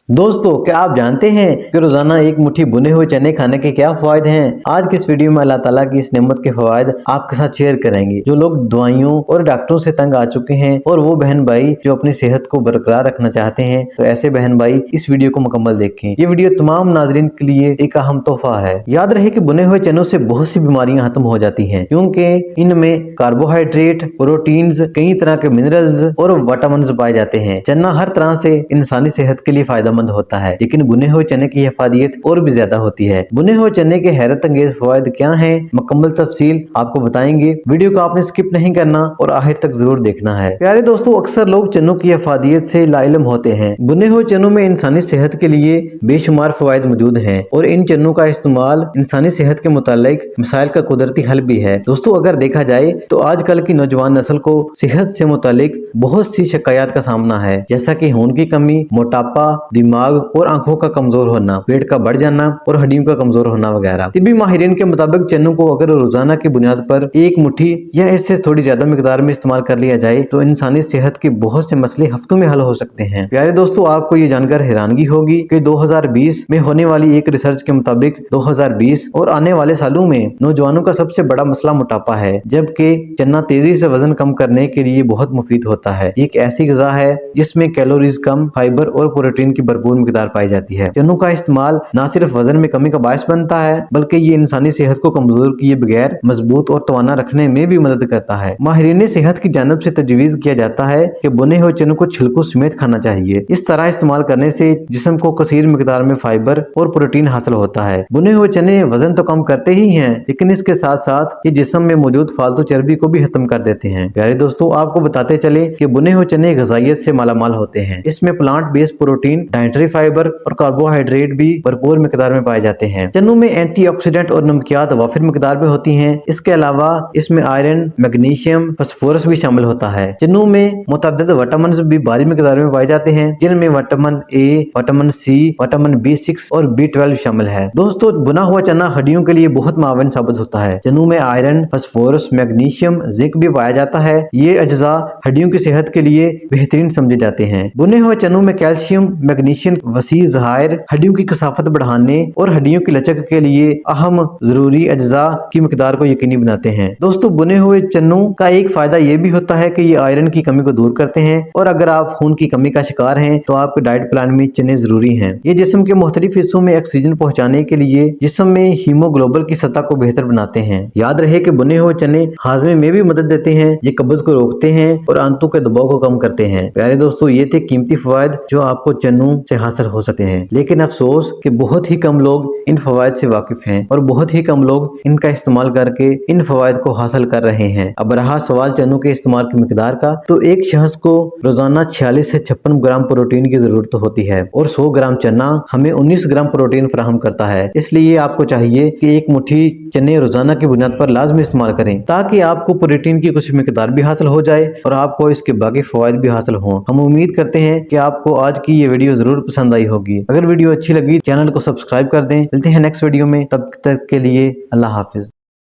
दोस्तों, क्या आप जानते हैं कि रोजाना एक मुट्ठी भुने हुए चने खाने के क्या फायदे हैं? आज की इस वीडियो में अल्लाह ताला की इस नेमत के फवायद आपके साथ शेयर करेंगे। जो लोग दवाइयों और डॉक्टरों से तंग आ चुके हैं और वो बहन भाई जो अपनी सेहत को बरकरार रखना चाहते हैं, तो ऐसे बहन भाई इस वीडियो को मुकम्मल देखें। ये वीडियो तमाम नाजरीन के लिए एक अहम तोहफा है। याद रहे कि भुने हुए चनों से बहुत सी बीमारियां खत्म हो जाती हैं, क्योंकि इनमें कार्बोहाइड्रेट, प्रोटीन्स, कई तरह के मिनरल्स और विटामिन पाए जाते हैं। चना हर तरह से इंसानी सेहत के लिए फायदेमंद होता है, लेकिन भुने हुए चने की हिफाजत और भी ज्यादा होती है। भुने हुए चने के हैरत अंगेज फवायद क्या हैं, मुकम्मल तफसील आपको बताएंगे। वीडियो को आपने स्किप नहीं करना और आखिर तक जरूर देखना है। प्यारे दोस्तों, अक्सर लोग चनों की हिफाजत से लाइलम होते हैं। भुने हुए चनों में इंसानी सेहत के लिए बेशुमार फवायद मौजूद हैं और इन चनों का इस्तेमाल इंसानी सेहत के मुतालिक मसाइल का कुदरती हल भी है। दोस्तों, अगर देखा जाए तो आजकल की नौजवान नस्ल को सेहत से मुतालिक बहुत सी शिकायत का सामना है, जैसा कि खून की कमी, मोटापा, दिमाग और आंखों का कमजोर होना, पेट का बढ़ जाना और हड्डियों का कमजोर होना वगैरह। तिब्बी माहिरीन के मुताबिक चनों को अगर रोजाना की बुनियाद पर एक मुट्ठी या इससे थोड़ी ज्यादा मिकदार में इस्तेमाल कर लिया जाए तो इंसानी सेहत के बहुत से मसले हफ्तों में हल हो सकते हैं। प्यारे दोस्तों, आपको ये जानकर हैरानगी होगी कि 2020 में होने वाली एक रिसर्च के मुताबिक 2020 और आने वाले सालों में नौजवानों का सबसे बड़ा मसला मोटापा है, जबकि चना तेजी से वजन कम करने के लिए बहुत मुफीद होता है। एक ऐसी ग़िज़ा है जिसमें कैलोरीज कम, फाइबर और प्रोटीन की भरपूर मिकदार पाई जाती है। चनों का इस्तेमाल न सिर्फ वजन में कमी का बायस बनता है, बल्कि ये इंसानी सेहत को कमजोर किए बगैर मजबूत और तवाना रखने में भी मदद करता है। माहिरीन सेहत की जानिब से तजवीज़ किया जाता है कि भुने हुए चनों को छिलकों समेत खाना चाहिए। इस तरह इस्तेमाल करने से जिस्म को कसीर मिकदार में फाइबर और प्रोटीन हासिल होता है। भुने हुए चने वजन तो कम करते ही हैं, लेकिन इसके साथ साथ ये जिस्म में मौजूद फालतू चर्बी को भी खत्म कर देते हैं। प्यारे दोस्तों, आपको बताते चले कि भुने हुए चने ग़िज़ाइयत से मालामाल होते हैं। इसमें plant based protein, dietary fibre और कार्बोहाइड्रेट भी भरपूर मिकदार में पाए जाते हैं। चनों में एंटीऑक्सीडेंट और नमकियात वाफिर मिकदार में होती हैं। इसके अलावा इसमें आयरन, मैग्नीशियम, फास्फोरस भी शामिल होता है। चनों में मुतअद्दिद विटामिन भी भारी मिकदार में पाए जाते हैं, जिनमें vitamin A, vitamin C, vitamin B6 और B12 शामिल है। दोस्तों, भुना हुआ चना हड्डियों के लिए बहुत मुआविन साबित होता है। चनों में आयरन, फास्फोरस, मैग्नीशियम, जिंक भी पाया जाता है। ये अज्जा हड्डियों की सेहत के लिए बेहतरीन समझे जाते हैं। भुने हुए चनों में कैल्शियम, मैग्नीशियम वसी ज़हायर हड्डियों की कसाफत बढ़ाने और हड्डियों की लचक के लिए अहम जरूरी अज्जा की मिकदार को यकीनी बनाते हैं। दोस्तों, भुने हुए चनों का एक फायदा ये भी होता है कि ये आयरन की कमी को दूर करते हैं, और अगर आप खून की कमी का शिकार हैं तो आपके डाइट प्लान में चने जरूरी हैं। ये जिस्म के मुख्तलिफ हिस्सों में ऑक्सीजन पहुंचाने के लिए जिस्म में हीमोग्लोबिन की सतह को बेहतर बनाते हैं। याद रहे कि भुने हुए चने हाजमे में भी मदद देते हैं, ये कब्ज को रोकते हैं और आंतों के दबाव को कम करते हैं। प्यारे दोस्तों, ये थे कीमती फवायद जो आपको चनों से हासिल हो सकते हैं, लेकिन अफसोस कि बहुत ही कम लोग इन फवायद से वाकिफ हैं और बहुत ही कम लोग इनका इस्तेमाल करके इन फवायद को हासिल कर रहे हैं। अब रहा सवाल चनों के इस्तेमाल की मिकदार का, तो एक शख्स को रोजाना 46 से 56 ग्राम प्रोटीन की जरूरत होती है और 100 ग्राम चना हमें 19 ग्राम प्रोटीन फराहम करता है। इसलिए आपको चाहिए कि एक मुट्ठी चने रोजाना की बुनियाद पर लाजमी इस्तेमाल करें, ताकि आपको प्रोटीन की कुछ मिकदार भी हासिल हो जाए और आपको इसके बाकी फवायद भी हासिल हों। हम उम्मीद करते हैं कि आपको आज की ये वीडियो जरूर पसंद आई होगी। अगर वीडियो अच्छी लगी, चैनल को सब्सक्राइब कर दें। मिलते हैं नेक्स्ट वीडियो में, तब तक के लिए अल्लाह हाफिज।